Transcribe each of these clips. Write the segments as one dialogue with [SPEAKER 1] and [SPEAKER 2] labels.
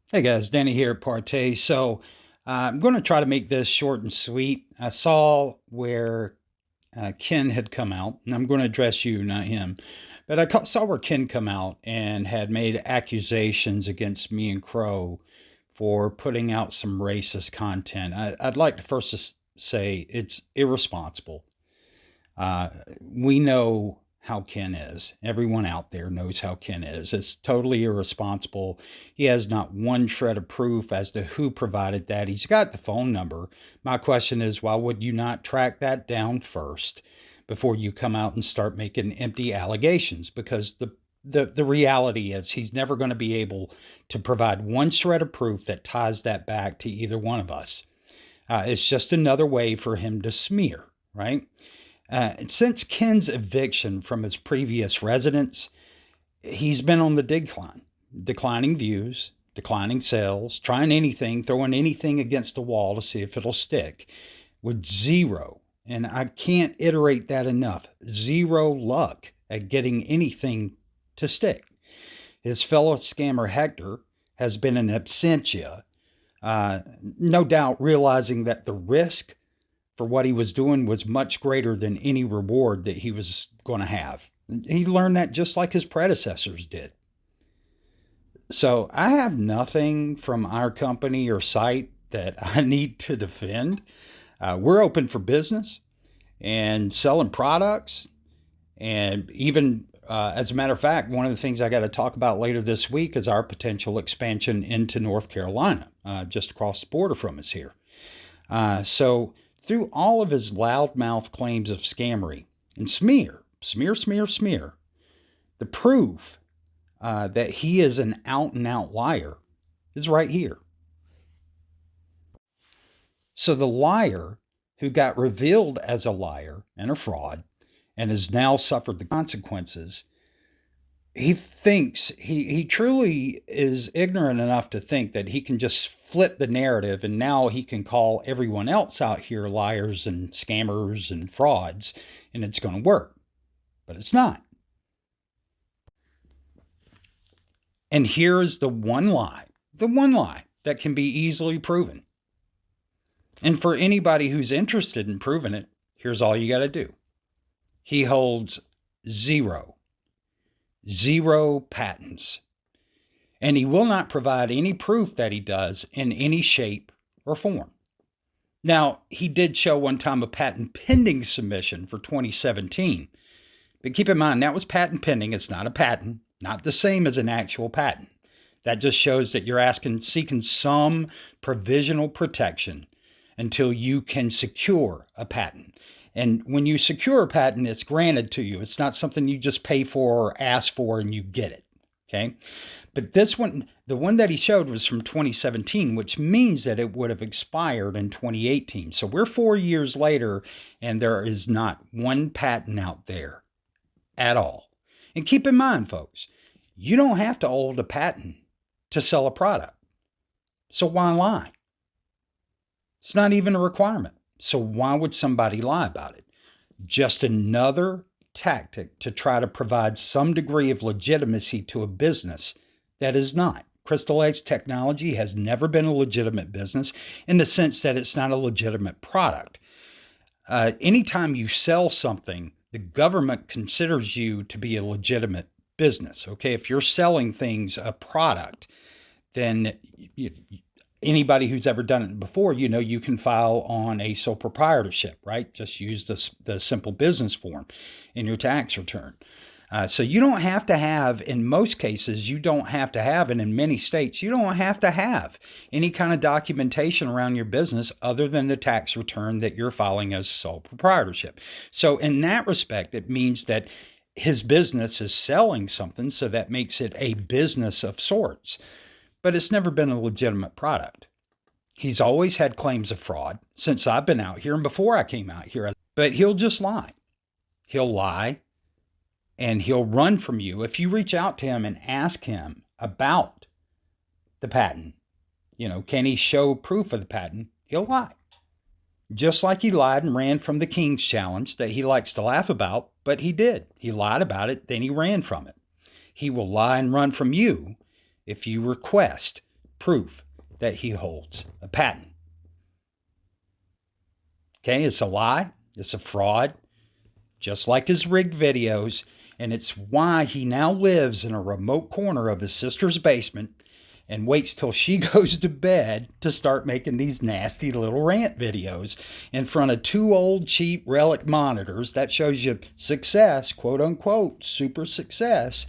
[SPEAKER 1] Hey guys, Danny here at Partay. I'm going to try to make this short and sweet. I saw where Ken had come out, and I'm going to address you, not him. But saw where Ken come out and had made accusations against me and Crow for putting out some racist content. I'd like to first say it's irresponsible. We know how Ken is. Everyone out there knows how Ken is. It's totally irresponsible. He has not one shred of proof as to who provided that. He's got the phone number. My question is, why would you not track that down first before you come out and start making empty allegations? Because the reality is he's never going to be able to provide one shred of proof that ties that back to either one of us. It's just another way for him to smear, right? Since Ken's eviction from his previous residence, he's been on the decline, declining views, declining sales, trying anything, throwing anything against the wall to see if it'll stick, with zero, and I can't iterate that enough, zero luck at getting anything to stick. His fellow scammer Hector has been in absentia, no doubt realizing that the risk for what he was doing was much greater than any reward that he was going to have. He learned that just like his predecessors did. So I have nothing from our company or site that I need to defend. We're open for business and selling products. And even, as a matter of fact, one of the things I got to talk about later this week is our potential expansion into North Carolina, just across the border from us here. So, through all of his loudmouth claims of scammery and smear, the proof that he is an out and out liar is right here. So, the liar who got revealed as a liar and a fraud and has now suffered the consequences, he truly is ignorant enough to think that he can just flip the narrative and now he can call everyone else out here liars and scammers and frauds and it's going to work, but it's not. And here is the one lie that can be easily proven. And for anybody who's interested in proving it, here's all you got to do. He holds zero patents, and he will not provide any proof that he does in any shape or form. Now, he did show one time a patent pending submission for 2017, but keep in mind that was patent pending. It's not a patent, not the same as an actual patent. That just shows that you're seeking some provisional protection until you can secure a patent. And when you secure a patent, it's granted to you. It's not something you just pay for or ask for and you get it. Okay. But this one, the one that he showed was from 2017, which means that it would have expired in 2018. So we're 4 years later, and there is not one patent out there at all. And keep in mind, folks, you don't have to hold a patent to sell a product. So why lie? It's not even a requirement. So why would somebody lie about it? Just another tactic to try to provide some degree of legitimacy to a business that is not. Crystal Edge Technology has never been a legitimate business in the sense that it's not a legitimate product. Anytime you sell something, the government considers you to be a legitimate business. Okay, if you're selling things, a product, then anybody who's ever done it before, you can file on a sole proprietorship, right? Just use the simple business form in your tax return. So you don't have to have, in most cases, you don't have to have, and in many states, you don't have to have any kind of documentation around your business other than the tax return that you're filing as sole proprietorship. So in that respect, it means that his business is selling something, so that makes it a business of sorts. But it's never been a legitimate product. He's always had claims of fraud since I've been out here and before I came out here. But he'll just lie. He'll lie and he'll run from you. If you reach out to him and ask him about the patent, can he show proof of the patent? He'll lie. Just like he lied and ran from the King's Challenge that he likes to laugh about, but he did. He lied about it, then he ran from it. He will lie and run from you if you request proof that he holds a patent. Okay, it's a lie. It's a fraud, just like his rigged videos. And it's why he now lives in a remote corner of his sister's basement and waits till she goes to bed to start making these nasty little rant videos in front of two old cheap relic monitors. That shows you success, quote unquote, super success.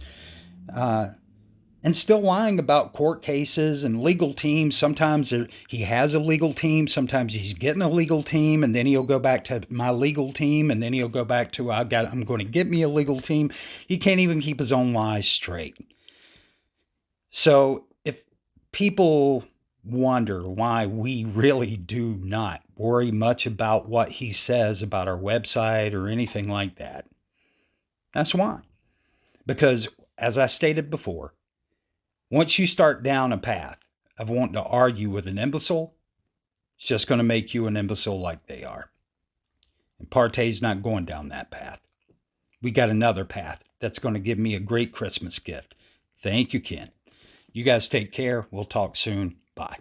[SPEAKER 1] And still lying about court cases and legal teams. Sometimes he has a legal team. Sometimes he's getting a legal team, and then he'll go back to my legal team, and then he'll go back to I'm going to get me a legal team. He can't even keep his own lies straight. So if people wonder why we really do not worry much about what he says about our website or anything like that, that's why. Because as I stated before, once you start down a path of wanting to argue with an imbecile, it's just going to make you an imbecile like they are. And Partay's not going down that path. We got another path that's going to give me a great Christmas gift. Thank you, Ken. You guys take care. We'll talk soon. Bye.